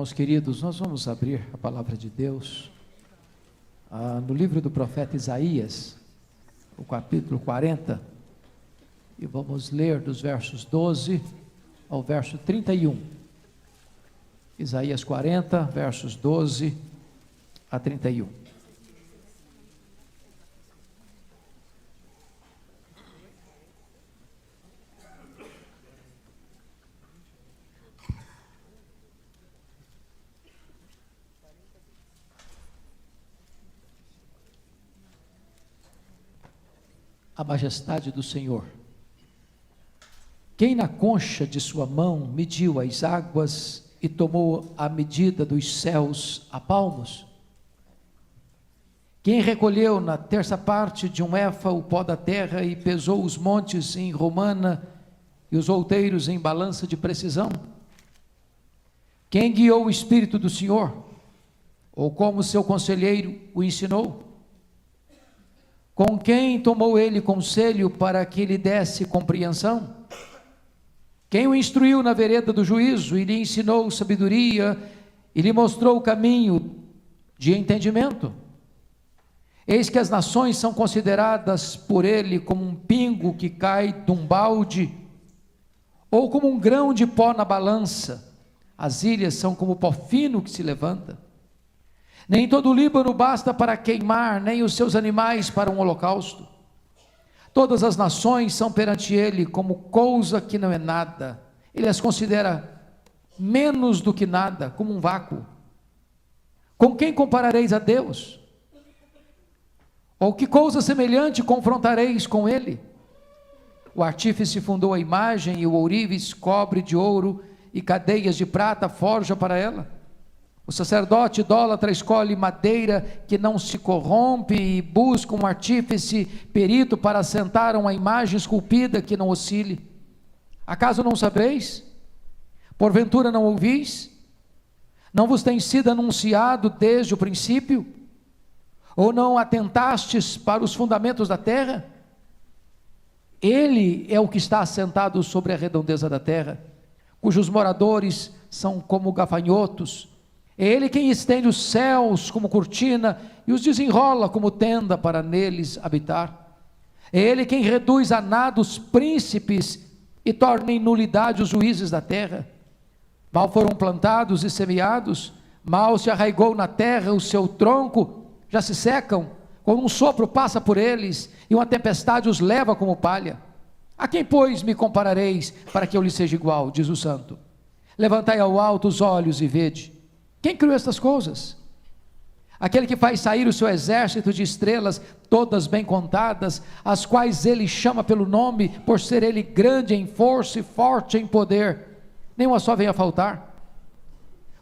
Irmãos queridos, nós vamos abrir a palavra de Deus no livro do profeta Isaías, o capítulo 40, e vamos ler dos versos 12 ao verso 31. Isaías 40, versos 12 a 31. A majestade do Senhor. Quem na concha de sua mão mediu as águas e tomou a medida dos céus a palmos? Quem recolheu na terça parte de um éfa o pó da terra e pesou os montes em romana e os outeiros em balança de precisão? Quem guiou o Espírito do Senhor? Ou como seu conselheiro o ensinou? Com quem tomou ele conselho para que lhe desse compreensão? Quem o instruiu na vereda do juízo e lhe ensinou sabedoria e lhe mostrou o caminho de entendimento? Eis que as nações são consideradas por ele como um pingo que cai de um balde, ou como um grão de pó na balança. As ilhas são como pó fino que se levanta. Nem todo o Líbano basta para queimar, nem os seus animais para um holocausto. Todas as nações são perante ele como coisa que não é nada. Ele as considera menos do que nada, como um vácuo. Com quem comparareis a Deus? Ou que coisa semelhante confrontareis com ele? O artífice fundou a imagem e o ourives cobre de ouro e cadeias de prata forja para ela. O sacerdote idólatra escolhe madeira que não se corrompe e busca um artífice perito para assentar uma imagem esculpida que não oscile. Acaso não sabeis? Porventura não ouvis? Não vos tem sido anunciado desde o princípio? Ou não atentastes para os fundamentos da terra? Ele é o que está assentado sobre a redondeza da terra, cujos moradores são como gafanhotos. É ele quem estende os céus como cortina e os desenrola como tenda para neles habitar. É ele quem reduz a nada os príncipes e torna em nulidade os juízes da terra. Mal foram plantados e semeados, mal se arraigou na terra o seu tronco, já se secam, quando um sopro passa por eles e uma tempestade os leva como palha. A quem, pois, me comparareis para que eu lhe seja igual, diz o santo. Levantai ao alto os olhos e vede. Quem criou estas coisas? Aquele que faz sair o seu exército de estrelas, todas bem contadas, as quais ele chama pelo nome, por ser ele grande em força e forte em poder, nenhuma só venha a faltar.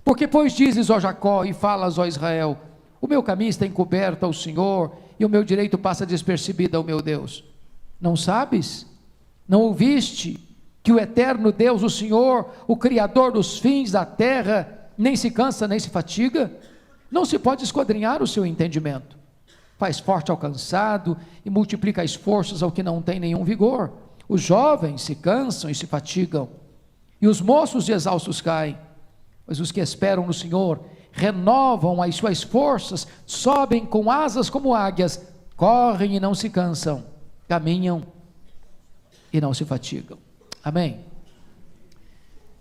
Porque pois dizes, ó Jacó, e falas, ó Israel, o meu caminho está encoberto ao Senhor, e o meu direito passa despercebido ao meu Deus. Não sabes? Não ouviste que o eterno Deus, o Senhor, o Criador dos fins da terra, nem se cansa, nem se fatiga? Não se pode esquadrinhar o seu entendimento. Faz forte ao cansado e multiplica as forças ao que não tem nenhum vigor. Os jovens se cansam e se fatigam, e os moços e exaustos caem. Mas os que esperam no Senhor renovam as suas forças, sobem com asas como águias, correm e não se cansam, caminham e não se fatigam. Amém?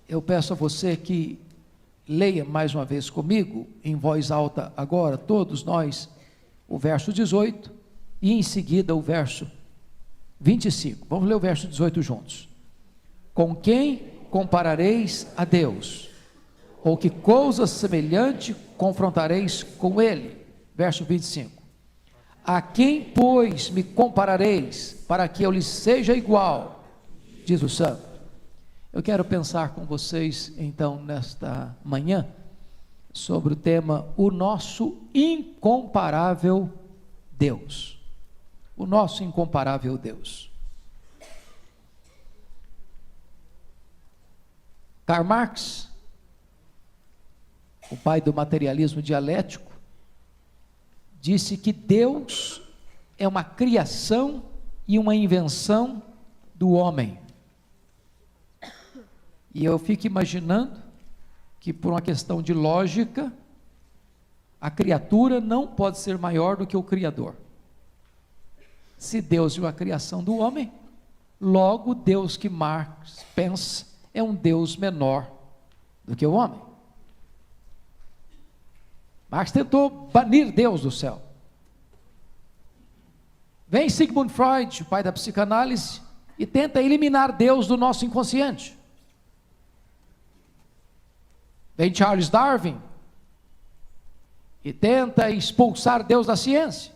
Eu peço a você que leia mais uma vez comigo, em voz alta agora, todos nós, o verso 18 e em seguida o verso 25. Vamos ler o verso 18 juntos. Com quem comparareis a Deus? Ou que coisa semelhante confrontareis com ele? Verso 25. A quem, pois, me comparareis para que eu lhe seja igual? Diz o santo. Eu quero pensar com vocês, então, nesta manhã, sobre o tema, o nosso incomparável Deus. O nosso incomparável Deus. Karl Marx, o pai do materialismo dialético, disse que Deus é uma criação e uma invenção do homem. E eu fico imaginando que, por uma questão de lógica, a criatura não pode ser maior do que o Criador. Se Deus viu a criação do homem, logo Deus que Marx pensa é um Deus menor do que o homem. Marx tentou banir Deus do céu. Vem Sigmund Freud, o pai da psicanálise, e tenta eliminar Deus do nosso inconsciente. Vem Charles Darwin e tenta expulsar Deus da ciência.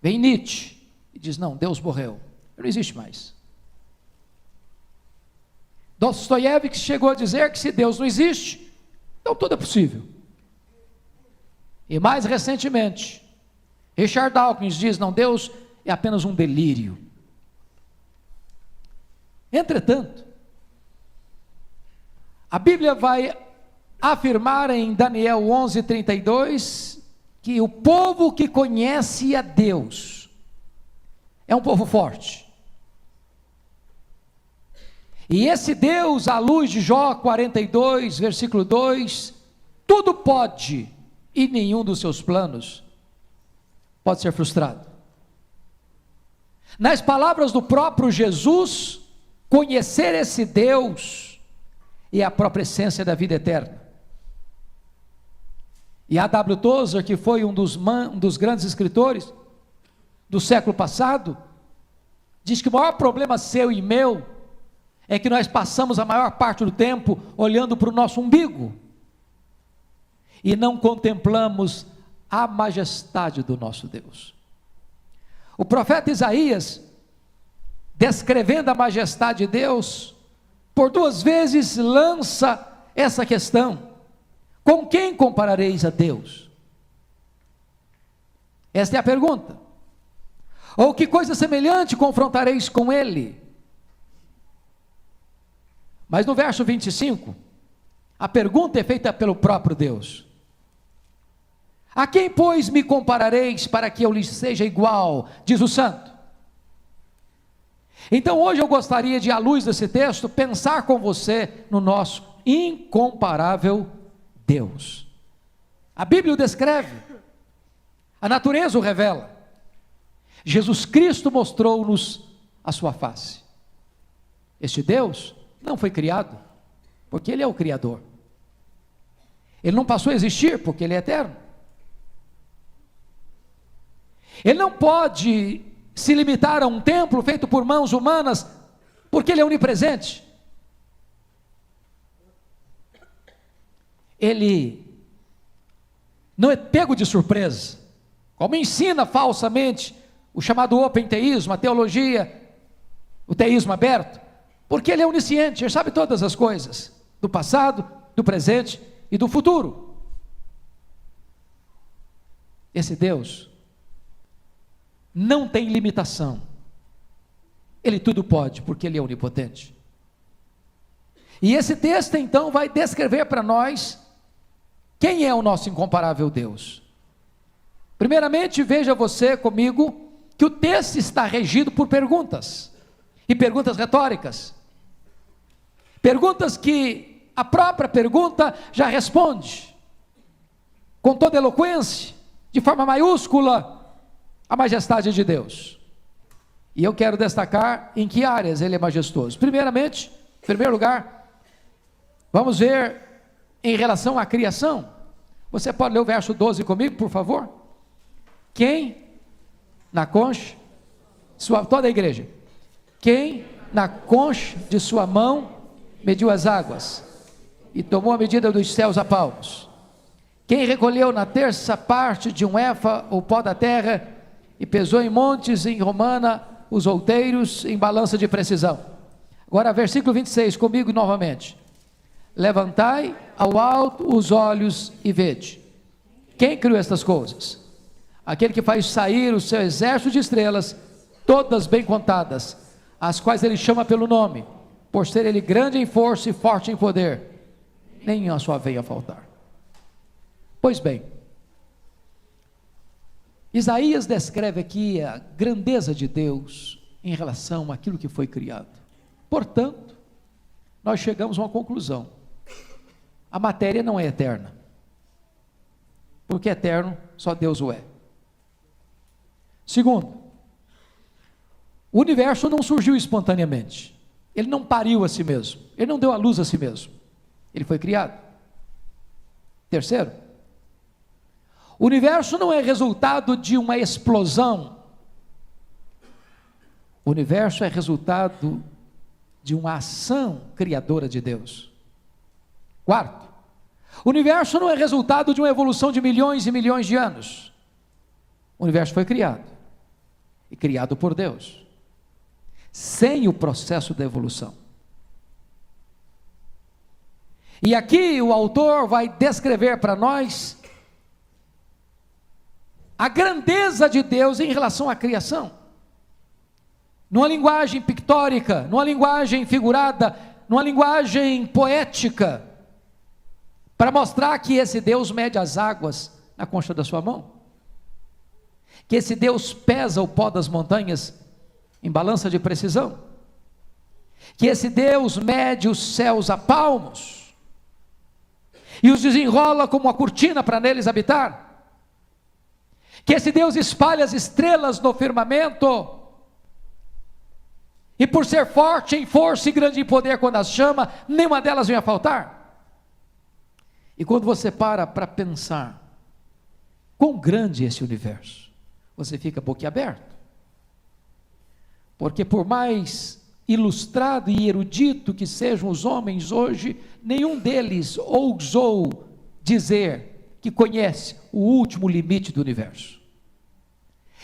Vem Nietzsche e diz: não, Deus morreu, não existe mais. Dostoiévski chegou a dizer que se Deus não existe, então tudo é possível. E mais recentemente, Richard Dawkins diz: não, Deus é apenas um delírio. Entretanto, a Bíblia vai afirmar em Daniel 11:32 que o povo que conhece a Deus é um povo forte. E esse Deus, à luz de Jó 42, versículo 2, tudo pode e nenhum dos seus planos pode ser frustrado. Nas palavras do próprio Jesus, conhecer esse Deus é a própria essência da vida eterna. E A.W. Tozer, que foi um dos grandes escritores do século passado, diz que o maior problema seu e meu é que nós passamos a maior parte do tempo olhando para o nosso umbigo e não contemplamos a majestade do nosso Deus. O profeta Isaías, descrevendo a majestade de Deus, por 2 vezes lança essa questão: com quem comparareis a Deus? Esta é a pergunta. Ou que coisa semelhante confrontareis com Ele? Mas no verso 25, a pergunta é feita pelo próprio Deus: a quem, pois, me comparareis para que eu lhes seja igual? Diz o santo. Então hoje eu gostaria de, à luz desse texto, pensar com você no nosso incomparável Deus. A Bíblia o descreve, a natureza o revela. Jesus Cristo mostrou-nos a sua face. Este Deus não foi criado, porque Ele é o Criador. Ele não passou a existir, porque Ele é eterno. Ele não pode se limitar a um templo feito por mãos humanas, porque Ele é onipresente. Ele não é pego de surpresa, como ensina falsamente o chamado open teísmo, a teologia, o teísmo aberto, porque Ele é onisciente, Ele sabe todas as coisas, do passado, do presente e do futuro. Esse Deus não tem limitação, Ele tudo pode, porque Ele é onipotente. E esse texto então vai descrever para nós quem é o nosso incomparável Deus. Primeiramente, veja você comigo que o texto está regido por perguntas, e perguntas retóricas, perguntas que a própria pergunta já responde, com toda eloquência, de forma maiúscula, a majestade de Deus. E eu quero destacar em que áreas Ele é majestoso. Primeiramente, em primeiro lugar, vamos ver em relação à criação. Você pode ler o verso 12 comigo, por favor? Quem na concha, toda a igreja, quem na concha de sua mão mediu as águas e tomou a medida dos céus a palmos? Quem recolheu na terça parte de um éfa o pó da terra e pesou em montes, em romana, os outeiros em balança de precisão? Agora versículo 26 comigo novamente. Levantai ao alto os olhos e vede. Quem criou estas coisas? Aquele que faz sair o seu exército de estrelas, todas bem contadas, as quais Ele chama pelo nome, por ser Ele grande em força e forte em poder, nem a sua venha faltar. Pois bem, Isaías descreve aqui a grandeza de Deus em relação àquilo que foi criado. Portanto, nós chegamos a uma conclusão: a matéria não é eterna, porque eterno só Deus o é. Segundo, o universo não surgiu espontaneamente, ele não pariu a si mesmo, ele não deu à luz a si mesmo, ele foi criado. Terceiro, o universo não é resultado de uma explosão, o universo é resultado de uma ação criadora de Deus. Quarto, o universo não é resultado de uma evolução de milhões e milhões de anos, o universo foi criado, e criado por Deus, sem o processo da evolução. E aqui o autor vai descrever para nós a grandeza de Deus em relação à criação, numa linguagem pictórica, numa linguagem figurada, numa linguagem poética, para mostrar que esse Deus mede as águas na concha da sua mão, que esse Deus pesa o pó das montanhas em balança de precisão, que esse Deus mede os céus a palmos, e os desenrola como uma cortina para neles habitar, que esse Deus espalha as estrelas no firmamento, e por ser forte em força e grande em poder quando as chama, nenhuma delas vem a faltar. E quando você para pensar quão grande é esse universo, você fica boquiaberto, porque por mais ilustrado e erudito que sejam os homens hoje, nenhum deles ousou dizer que conhece o último limite do universo.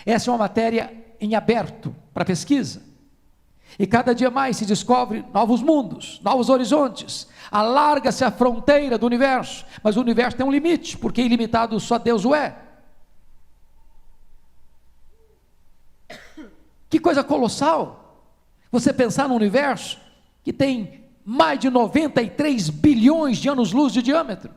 Essa é uma matéria em aberto para pesquisa, e cada dia mais se descobre novos mundos, novos horizontes, alarga-se a fronteira do universo, mas o universo tem um limite, porque ilimitado só Deus o é. Que coisa colossal, você pensar num universo que tem mais de 93 bilhões de anos-luz de diâmetro.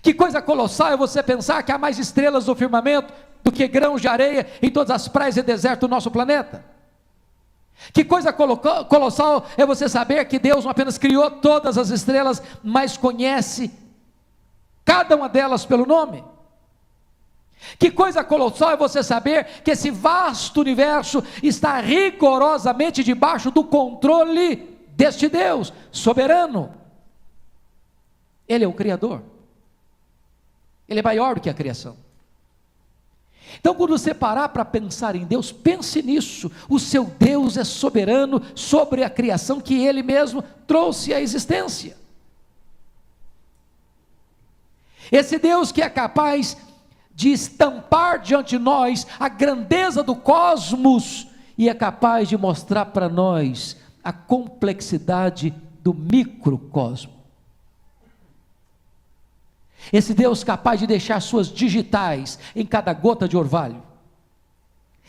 Que coisa colossal é você pensar que há mais estrelas no firmamento do que grãos de areia em todas as praias e desertos do nosso planeta. Que coisa colossal é você saber que Deus não apenas criou todas as estrelas, mas conhece cada uma delas pelo nome. Que coisa colossal é você saber que esse vasto universo está rigorosamente debaixo do controle deste Deus soberano. Ele é o Criador, Ele é maior do que a criação. Então, quando você parar para pensar em Deus, pense nisso: o seu Deus é soberano sobre a criação que Ele mesmo trouxe à existência. Esse Deus que é capaz de estampar diante de nós a grandeza do cosmos, e é capaz de mostrar para nós a complexidade do microcosmo. Esse Deus capaz de deixar suas digitais em cada gota de orvalho,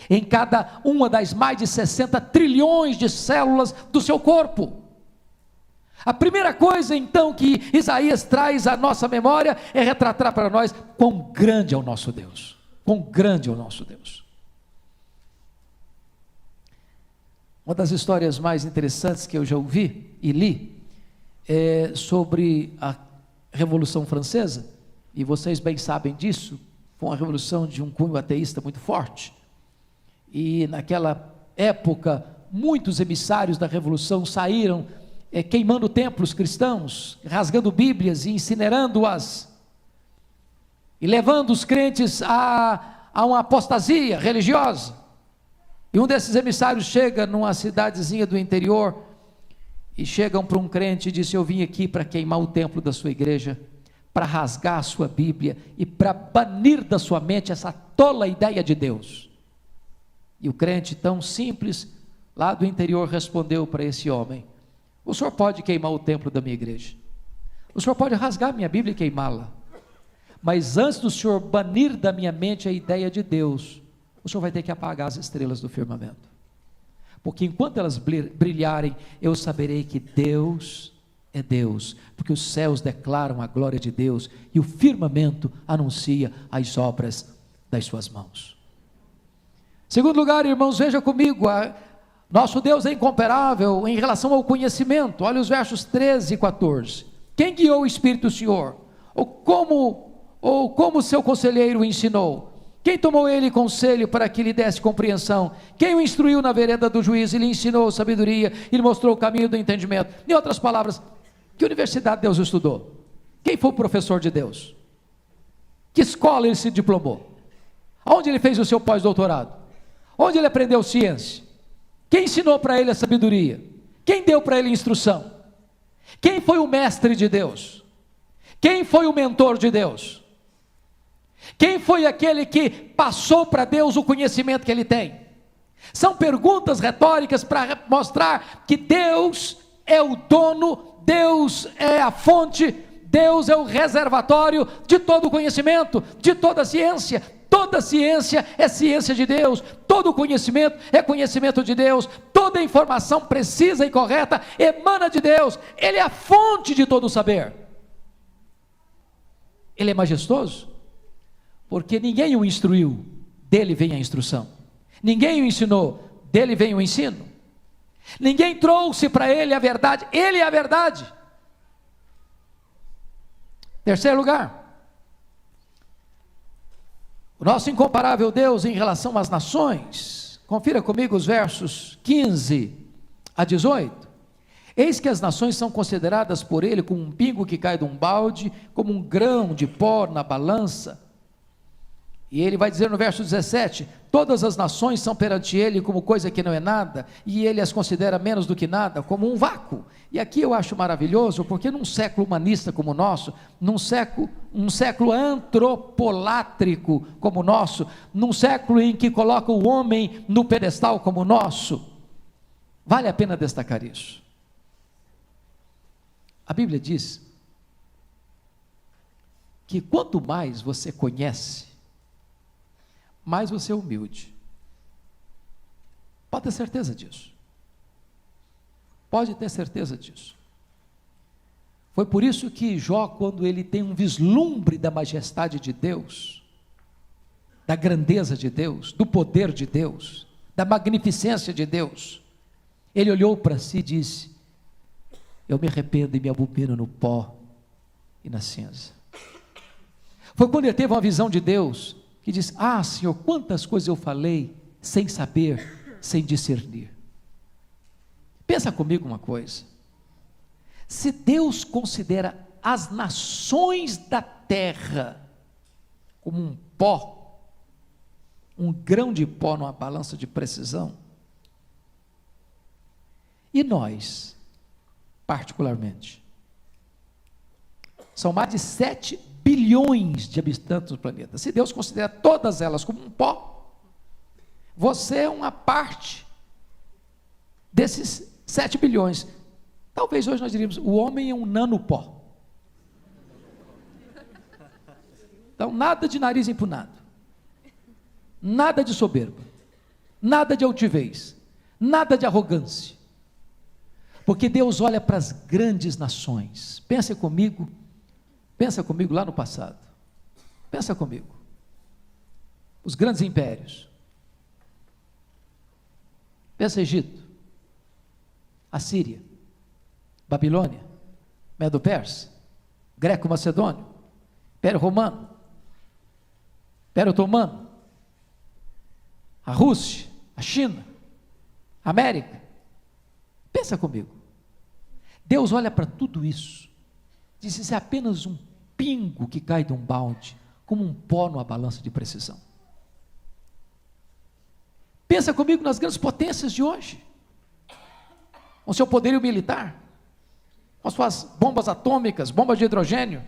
em cada uma das mais de 60 trilhões de células do seu corpo. A primeira coisa então que Isaías traz à nossa memória é retratar para nós quão grande é o nosso Deus, quão grande é o nosso Deus. Uma das histórias mais interessantes que eu já ouvi e li é sobre a Revolução Francesa, e vocês bem sabem disso. Foi uma revolução de um cunho ateísta muito forte, e naquela época muitos emissários da revolução saíram queimando templos cristãos, rasgando bíblias e incinerando-as, e levando os crentes a uma apostasia religiosa. E um desses emissários chega numa cidadezinha do interior, e chegam para um crente e diz: eu vim aqui para queimar o templo da sua igreja, para rasgar a sua Bíblia e para banir da sua mente essa tola ideia de Deus. E o crente tão simples lá do interior respondeu para esse homem: o senhor pode queimar o templo da minha igreja, o senhor pode rasgar minha Bíblia e queimá-la, mas antes do senhor banir da minha mente a ideia de Deus, o senhor vai ter que apagar as estrelas do firmamento, porque enquanto elas brilharem, eu saberei que Deus é Deus, porque os céus declaram a glória de Deus, e o firmamento anuncia as obras das suas mãos. Segundo lugar, irmãos, veja comigo Nosso Deus é incomparável em relação ao conhecimento. Olha os versos 13 e 14. Quem guiou o Espírito do Senhor? Ou como seu conselheiro o ensinou? Quem tomou ele conselho para que lhe desse compreensão? Quem o instruiu na vereda do juízo e lhe ensinou sabedoria e lhe mostrou o caminho do entendimento? Em outras palavras, que universidade Deus estudou? Quem foi o professor de Deus? Que escola ele se diplomou? Onde ele fez o seu pós-doutorado? Onde ele aprendeu ciência? Quem ensinou para ele a sabedoria? Quem deu para ele instrução? Quem foi o mestre de Deus? Quem foi o mentor de Deus? Quem foi aquele que passou para Deus o conhecimento que ele tem? São perguntas retóricas para mostrar que Deus é o dono, Deus é a fonte, Deus é o reservatório de todo o conhecimento, de toda a ciência. Toda ciência é ciência de Deus, todo conhecimento é conhecimento de Deus, toda informação precisa e correta emana de Deus, Ele é a fonte de todo o saber. Ele é majestoso, porque ninguém o instruiu, dele vem a instrução. Ninguém o ensinou, dele vem o ensino. Ninguém trouxe para ele a verdade, ele é a verdade. Terceiro lugar, o nosso incomparável Deus em relação às nações. Confira comigo os versos 15 a 18. Eis que as nações são consideradas por ele como um pingo que cai de um balde, como um grão de pó na balança. E ele vai dizer no verso 17, todas as nações são perante ele como coisa que não é nada, e ele as considera menos do que nada, como um vácuo. E aqui eu acho maravilhoso, porque num século humanista como o nosso, um século antropolátrico como o nosso, num século em que coloca o homem no pedestal como o nosso, vale a pena destacar isso. A Bíblia diz que quanto mais você conhece, mais você é humilde. Pode ter certeza disso. Pode ter certeza disso. Foi por isso que Jó, quando ele tem um vislumbre da majestade de Deus, da grandeza de Deus, do poder de Deus, da magnificência de Deus, ele olhou para si e disse: eu me arrependo e me abomino no pó e na cinza. Foi quando ele teve uma visão de Deus, que diz: ah, Senhor, quantas coisas eu falei sem saber, sem discernir. Pensa comigo uma coisa, se Deus considera as nações da terra como um pó, um grão de pó numa balança de precisão, e nós, particularmente, são mais de 7 bilhões de habitantes do planeta. Se Deus considera todas elas como um pó, você é uma parte desses 7 bilhões. Talvez hoje nós diríamos, o homem é um nanopó. Então, nada de nariz empunado, nada de soberba, nada de altivez, nada de arrogância, porque Deus olha para as grandes nações. Pensa comigo lá no passado, pensa comigo, os grandes impérios, pensa Egito, Assíria, Babilônia, Medo-Persa, Greco-Macedônio, Império Romano, Império Otomano, a Rússia, a China, a América. Pensa comigo, Deus olha para tudo isso, diz: isso é apenas um pingo que cai de um balde, como um pó numa balança de precisão. Pensa comigo nas grandes potências de hoje, com seu poderio militar, com suas bombas atômicas, bombas de hidrogênio,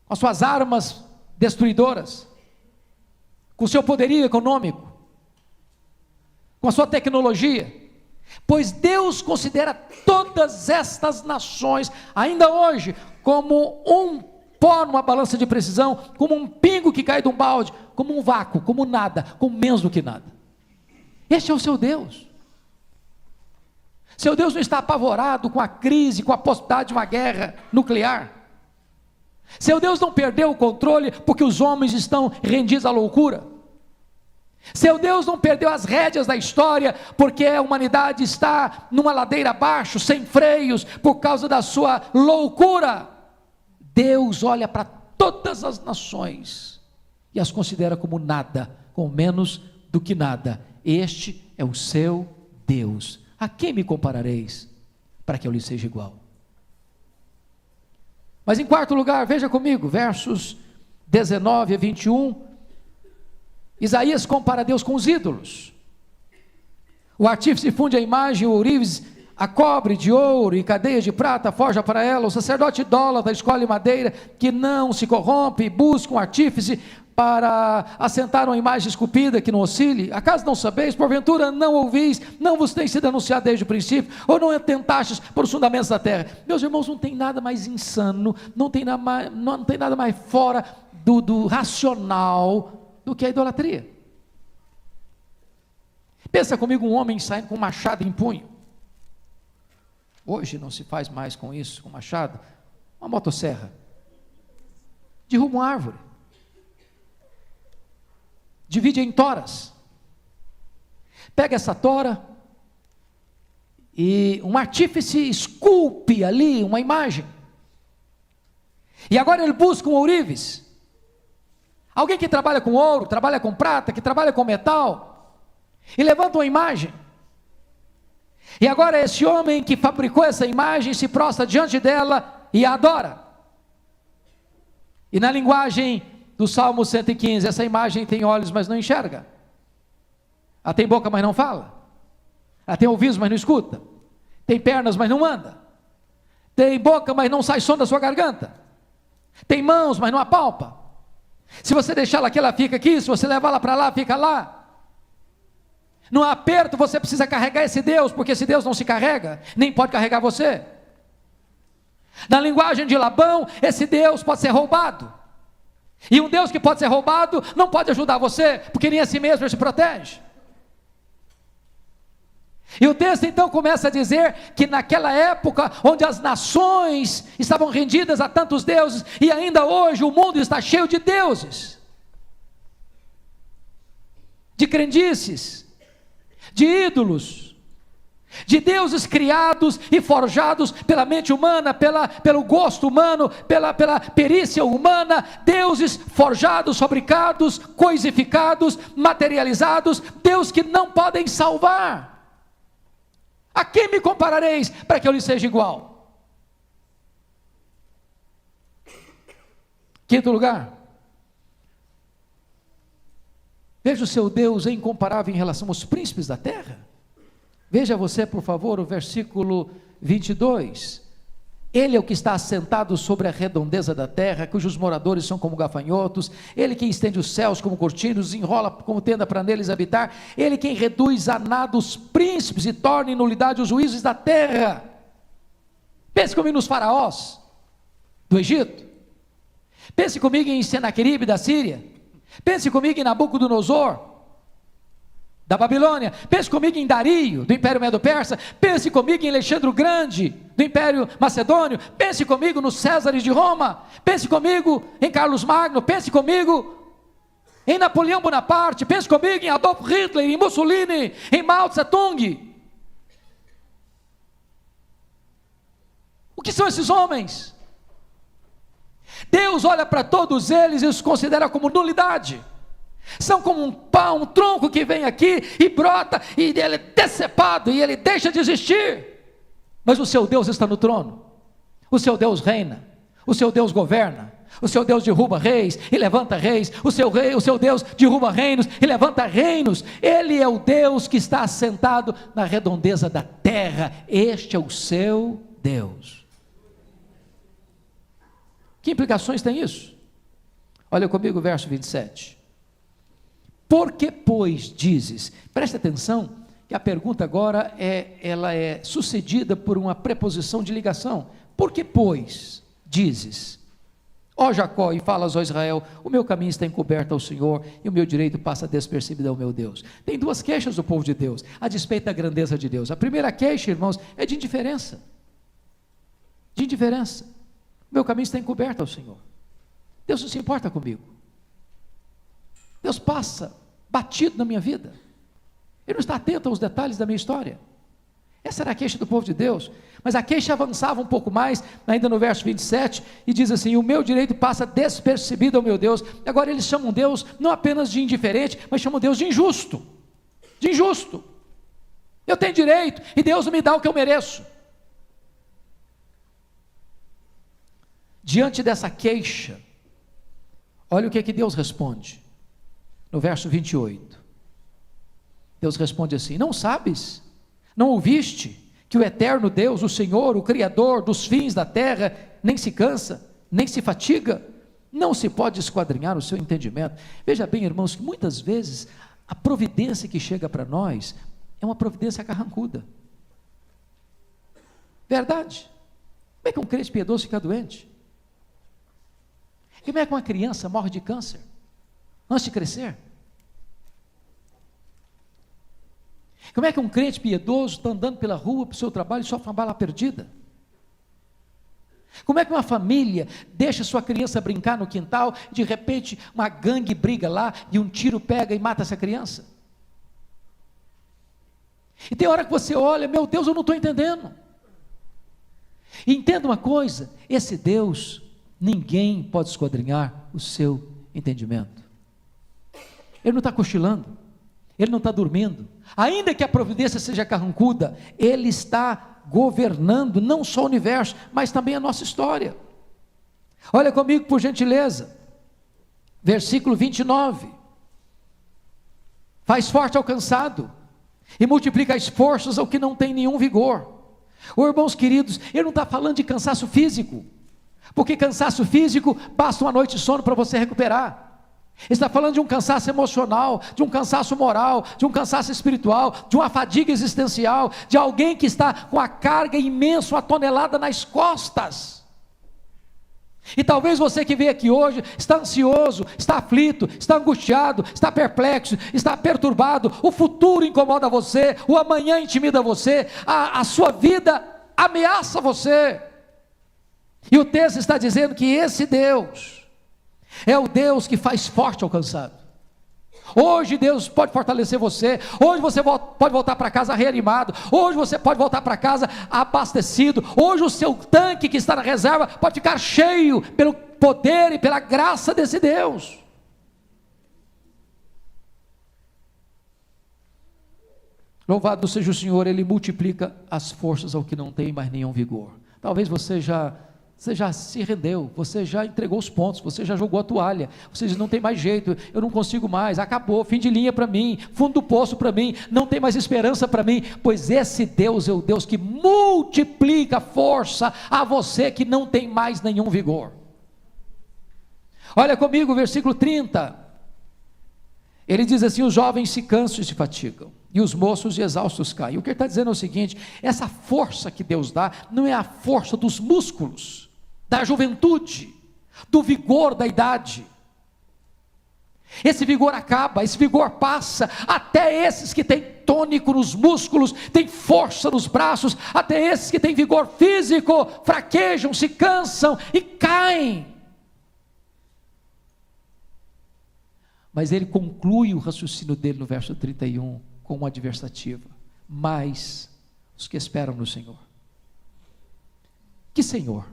com suas armas destruidoras, com seu poderio econômico, com a sua tecnologia. Pois Deus considera todas estas nações, ainda hoje, como um pó numa balança de precisão, como um pingo que cai de um balde, como um vácuo, como nada, como menos do que nada. Este é o seu Deus. Seu Deus não está apavorado com a crise, com a possibilidade de uma guerra nuclear. Seu Deus não perdeu o controle porque os homens estão rendidos à loucura. Seu Deus não perdeu as rédeas da história, porque a humanidade está numa ladeira abaixo, sem freios, por causa da sua loucura. Deus olha para todas as nações e as considera como nada, com menos do que nada. Este é o seu Deus. A quem me comparareis, para que eu lhe seja igual? Mas em quarto lugar, veja comigo, versos 19 a 21, Isaías compara Deus com os ídolos. O artífice funde a imagem, o ourives, a cobre de ouro e cadeias de prata forja para ela. O sacerdote idólatra escolhe madeira que não se corrompe e busca um artífice para assentar uma imagem esculpida que não oscile. Acaso não sabeis? Porventura não ouvis? Não vos tem sido anunciado desde o princípio? Ou não tentastes por os fundamentos da terra? Meus irmãos, não tem nada mais insano, não tem nada mais fora do racional do que a idolatria. Pensa comigo, um homem saindo com um machado em punho. Hoje não se faz mais com isso, com machado. Uma motosserra. Derruba uma árvore. Divide em toras. Pega essa tora e um artífice esculpe ali uma imagem. E agora ele busca um ourives. Alguém que trabalha com ouro, trabalha com prata, que trabalha com metal, e levanta uma imagem. E agora esse homem que fabricou essa imagem se prostra diante dela e a adora. E na linguagem do Salmo 115, essa imagem tem olhos, mas não enxerga. Ela tem boca, mas não fala. Ela tem ouvidos, mas não escuta. Tem pernas, mas não anda. Tem boca, mas não sai som da sua garganta. Tem mãos, mas não apalpa. Se você deixar ela aqui, ela fica aqui. Se você levar ela para lá, fica lá. No aperto você precisa carregar esse Deus, porque esse Deus não se carrega, nem pode carregar você. Na linguagem de Labão, esse Deus pode ser roubado. E um Deus que pode ser roubado não pode ajudar você, porque nem a si mesmo ele se protege. E o texto então começa a dizer que naquela época, onde as nações estavam rendidas a tantos deuses, e ainda hoje o mundo está cheio de deuses, de crendices, de ídolos, de deuses criados e forjados pela mente humana, pelo gosto humano, pela perícia humana, deuses forjados, fabricados, coisificados, materializados, deuses que não podem salvar. A quem me comparareis para que eu lhe seja igual? Quinto lugar, veja o seu Deus é incomparável em relação aos príncipes da terra. Veja você, por favor, o versículo 22. Ele é o que está assentado sobre a redondeza da terra, cujos moradores são como gafanhotos. Ele que estende os céus como cortinas, enrola como tenda para neles habitar. Ele quem reduz a nada os príncipes e torna em nulidade os juízes da terra. Pense comigo nos faraós do Egito. Pense comigo em Senaqueribe da Síria. Pense comigo em Nabucodonosor da Babilônia. Pense comigo em Dario, do Império Medo-Persa. Pense comigo em Alexandre o Grande, do Império Macedônio. Pense comigo nos Césares de Roma. Pense comigo em Carlos Magno. Pense comigo em Napoleão Bonaparte. Pense comigo em Adolf Hitler, em Mussolini, em Mao Tse-tung. O que são esses homens? Deus olha para todos eles e os considera como nulidade. São como um pau, um tronco que vem aqui e brota, e ele é decepado, e ele deixa de existir. Mas o seu Deus está no trono, o seu Deus reina, o seu Deus governa, o seu Deus derruba reis e levanta reis, o seu Deus derruba reinos e levanta reinos. Ele é o Deus que está assentado na redondeza da terra. Este é o seu Deus. Que implicações tem isso? Olha comigo o verso 27. Por que, pois, dizes? Presta atenção, que a pergunta agora ela é sucedida por uma preposição de ligação. Por que, pois, dizes? Ó Jacó, e falas, ó Israel, o meu caminho está encoberto ao Senhor, e o meu direito passa despercebido ao meu Deus. Tem duas queixas do povo de Deus, a despeito da grandeza de Deus. A primeira queixa, irmãos, é de indiferença. De indiferença. O meu caminho está encoberto ao Senhor. Deus não se importa comigo. Deus passa batido na minha vida. Ele não está atento aos detalhes da minha história. Essa era a queixa do povo de Deus. Mas a queixa avançava um pouco mais, ainda no verso 27, e diz assim: o meu direito passa despercebido ao meu Deus. Agora eles chamam Deus não apenas de indiferente, mas chamam Deus de injusto. De injusto. Eu tenho direito, e Deus não me dá o que eu mereço. Diante dessa queixa, olha o que Deus responde. No verso 28. Deus responde assim: não sabes? Não ouviste que o eterno Deus, o Senhor, o Criador dos fins da terra, nem se cansa, nem se fatiga? Não se pode esquadrinhar o seu entendimento. Veja bem, irmãos, que muitas vezes a providência que chega para nós é uma providência carrancuda. Verdade. Como é que um crente piedoso fica doente? Como é que uma criança morre de câncer antes de crescer? Como é que um crente piedoso está andando pela rua para o seu trabalho e sofre uma bala perdida? Como é que uma família deixa sua criança brincar no quintal, e de repente uma gangue briga lá e um tiro pega e mata essa criança? E tem hora que você olha, meu Deus, eu não estou entendendo. E entenda uma coisa, esse Deus, ninguém pode esquadrinhar o seu entendimento. Ele não está cochilando, ele não está dormindo, ainda que a providência seja carrancuda, ele está governando não só o universo, mas também a nossa história. Olha comigo por gentileza, versículo 29, faz forte ao cansado, e multiplica as forças ao que não tem nenhum vigor. Irmãos queridos, ele não está falando de cansaço físico, porque cansaço físico, basta uma noite de sono para você recuperar. Ele está falando de um cansaço emocional, de um cansaço moral, de um cansaço espiritual, de uma fadiga existencial, de alguém que está com a carga imensa, uma tonelada nas costas. E talvez você que veio aqui hoje está ansioso, está aflito, está angustiado, está perplexo, está perturbado, o futuro incomoda você, o amanhã intimida você, a sua vida ameaça você. E o texto está dizendo que esse Deus é o Deus que faz forte ao cansado. Hoje Deus pode fortalecer você, hoje você pode voltar para casa reanimado, hoje você pode voltar para casa abastecido, hoje o seu tanque que está na reserva pode ficar cheio pelo poder e pela graça desse Deus. Louvado seja o Senhor, Ele multiplica as forças ao que não tem mais nenhum vigor. Talvez você já se rendeu, você já entregou os pontos, você já jogou a toalha, você diz, não tem mais jeito, eu não consigo mais, acabou, fim de linha para mim, fundo do poço para mim, não tem mais esperança para mim, pois esse Deus é o Deus que multiplica força a você que não tem mais nenhum vigor. Olha comigo o versículo 30, ele diz assim: os jovens se cansam e se fatigam, e os moços e exaustos caem. O que ele está dizendo é o seguinte: essa força que Deus dá, não é a força dos músculos, da juventude, do vigor da idade. Esse vigor acaba, esse vigor passa, até esses que têm tônico nos músculos, têm força nos braços, até esses que têm vigor físico, fraquejam, se cansam e caem. Mas ele conclui o raciocínio dele no verso 31, com uma adversativa: mas os que esperam no Senhor. Que Senhor?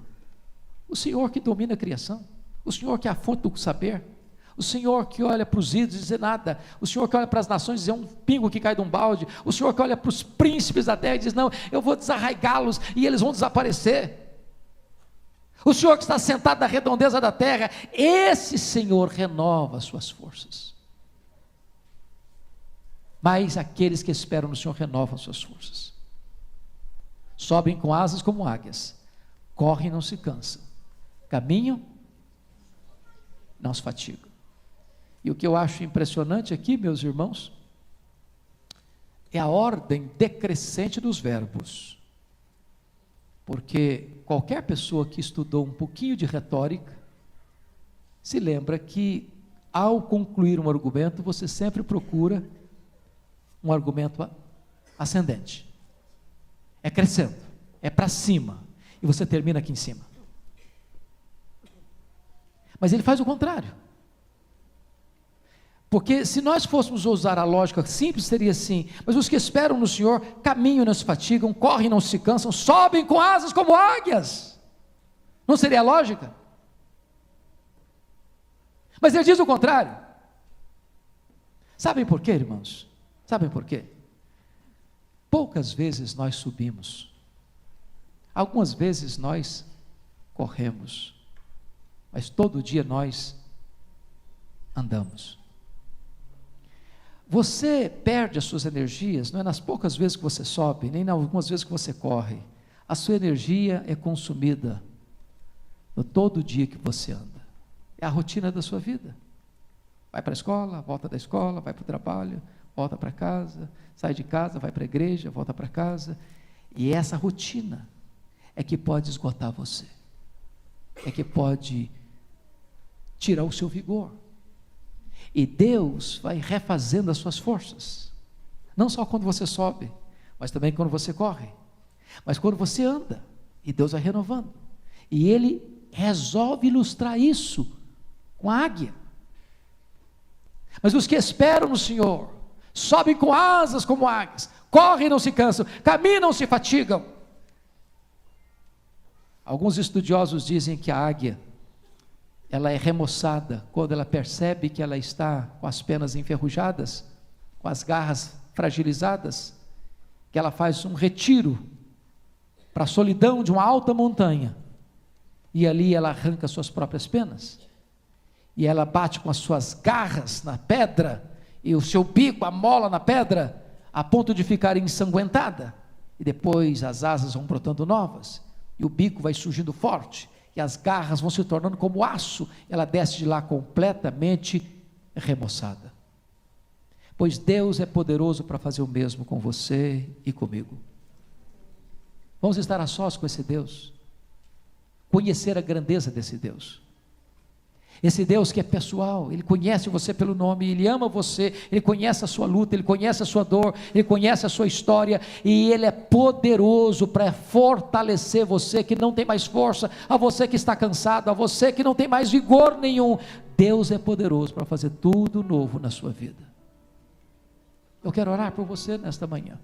O Senhor que domina a criação, o Senhor que é a fonte do saber, o Senhor que olha para os ídolos e diz nada, o Senhor que olha para as nações e diz é um pingo que cai de um balde, o Senhor que olha para os príncipes da terra e diz não, eu vou desarraigá-los e eles vão desaparecer. O Senhor que está sentado na redondeza da terra, esse Senhor renova as suas forças. Mas aqueles que esperam no Senhor renovam as suas forças, sobem com asas como águias, correm e não se cansam, caminham, não se fatigam. E o que eu acho impressionante aqui, meus irmãos, é a ordem decrescente dos verbos, porque qualquer pessoa que estudou um pouquinho de retórica, se lembra que ao concluir um argumento, você sempre procura um argumento ascendente, é crescendo, é para cima, e você termina aqui em cima. Mas ele faz o contrário. Porque se nós fôssemos usar a lógica simples, seria assim: mas os que esperam no Senhor caminham e não se fatigam, correm e não se cansam, sobem com asas como águias. Não seria a lógica? Mas ele diz o contrário. Sabem por quê, irmãos? Sabem por quê? Poucas vezes nós subimos, algumas vezes nós corremos, mas todo dia nós andamos. Você perde as suas energias, não é nas poucas vezes que você sobe, nem nas algumas vezes que você corre. A sua energia é consumida no todo dia que você anda. É a rotina da sua vida. Vai para a escola, volta da escola, vai para o trabalho, volta para casa, sai de casa, vai para a igreja, volta para casa. E essa rotina é que pode esgotar você, é que pode tirar o seu vigor. E Deus vai refazendo as suas forças, não só quando você sobe, mas também quando você corre, mas quando você anda, e Deus vai renovando. E Ele resolve ilustrar isso com a águia. Mas os que esperam no Senhor sobem com asas como águias, correm e não se cansam, caminham e não se fatigam. Alguns estudiosos dizem que a águia, ela é remoçada quando ela percebe que ela está com as penas enferrujadas, com as garras fragilizadas, que ela faz um retiro para a solidão de uma alta montanha, e ali ela arranca suas próprias penas, e ela bate com as suas garras na pedra, e o seu bico amola na pedra, a ponto de ficar ensanguentada, e depois as asas vão brotando novas, e o bico vai surgindo forte, e as garras vão se tornando como aço, ela desce de lá completamente remoçada. Pois Deus é poderoso para fazer o mesmo com você e comigo. Vamos estar a sós com esse Deus, conhecer a grandeza desse Deus. Esse Deus que é pessoal, Ele conhece você pelo nome, Ele ama você, Ele conhece a sua luta, Ele conhece a sua dor, Ele conhece a sua história, e Ele é poderoso para fortalecer você que não tem mais força, a você que está cansado, a você que não tem mais vigor nenhum. Deus é poderoso para fazer tudo novo na sua vida. Eu quero orar por você nesta manhã.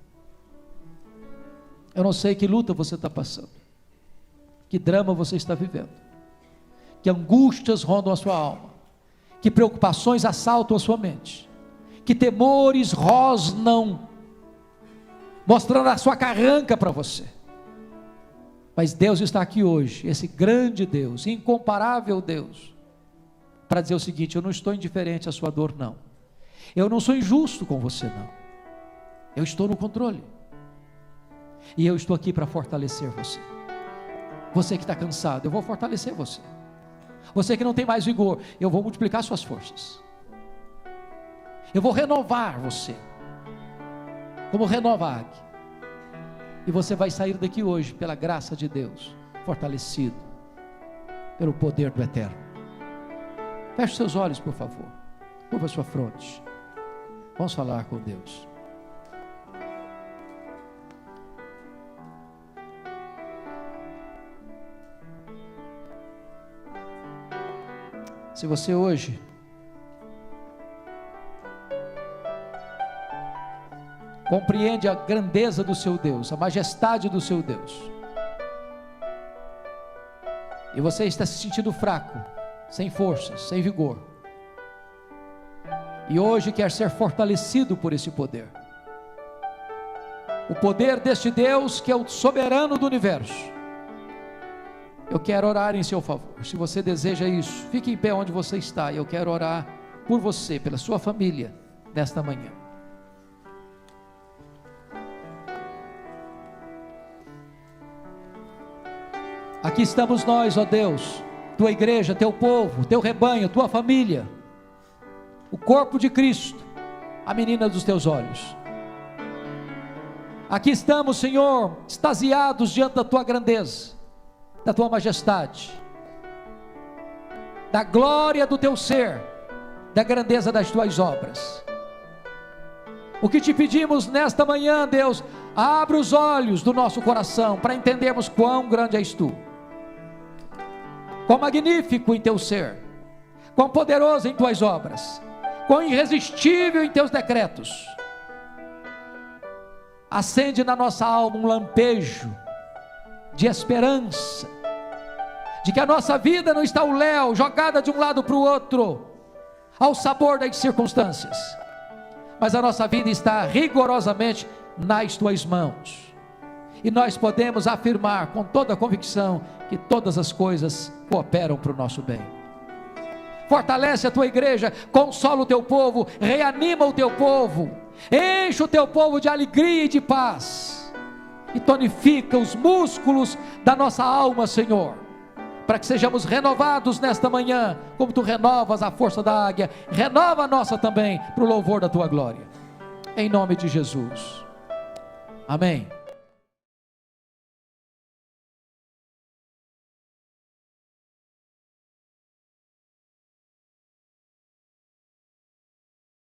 Eu não sei que luta você está passando, que drama você está vivendo, que angústias rondam a sua alma, que preocupações assaltam a sua mente, que temores rosnam, mostrando a sua carranca para você. Mas Deus está aqui hoje, esse grande Deus, incomparável Deus, para dizer o seguinte: eu não estou indiferente à sua dor, não. Eu não sou injusto com você, não. Eu estou no controle, e eu estou aqui para fortalecer você. Você que está cansado, eu vou fortalecer você. Você que não tem mais vigor, eu vou multiplicar suas forças. Eu vou renovar você, como renova a águia. E você vai sair daqui hoje, pela graça de Deus, fortalecido, pelo poder do Eterno. Feche seus olhos, por favor. Curva sua fronte. Vamos falar com Deus. Se você hoje compreende a grandeza do seu Deus, a majestade do seu Deus, e você está se sentindo fraco, sem forças, sem vigor, e hoje quer ser fortalecido por esse poder, o poder deste Deus que é o soberano do universo, eu quero orar em seu favor. Se você deseja isso, fique em pé onde você está, e eu quero orar por você, pela sua família, nesta manhã. Aqui estamos nós, ó Deus, tua igreja, teu povo, teu rebanho, tua família, o corpo de Cristo, a menina dos teus olhos. Aqui estamos, Senhor, extasiados diante da tua grandeza, da tua majestade, da glória do teu ser, da grandeza das tuas obras. O que te pedimos nesta manhã, Deus, abre os olhos do nosso coração, para entendermos quão grande és tu, quão magnífico em teu ser, quão poderoso em tuas obras, quão irresistível em teus decretos. Acende na nossa alma um lampejo de esperança, de que a nossa vida não está ao léu, jogada de um lado para o outro, ao sabor das circunstâncias, mas a nossa vida está rigorosamente nas tuas mãos, e nós podemos afirmar com toda a convicção que todas as coisas cooperam para o nosso bem. Fortalece a tua igreja, consola o teu povo, reanima o teu povo, enche o teu povo de alegria e de paz, e tonifica os músculos da nossa alma, Senhor, para que sejamos renovados nesta manhã, como tu renovas a força da águia. Renova a nossa também, para o louvor da tua glória, em nome de Jesus, amém.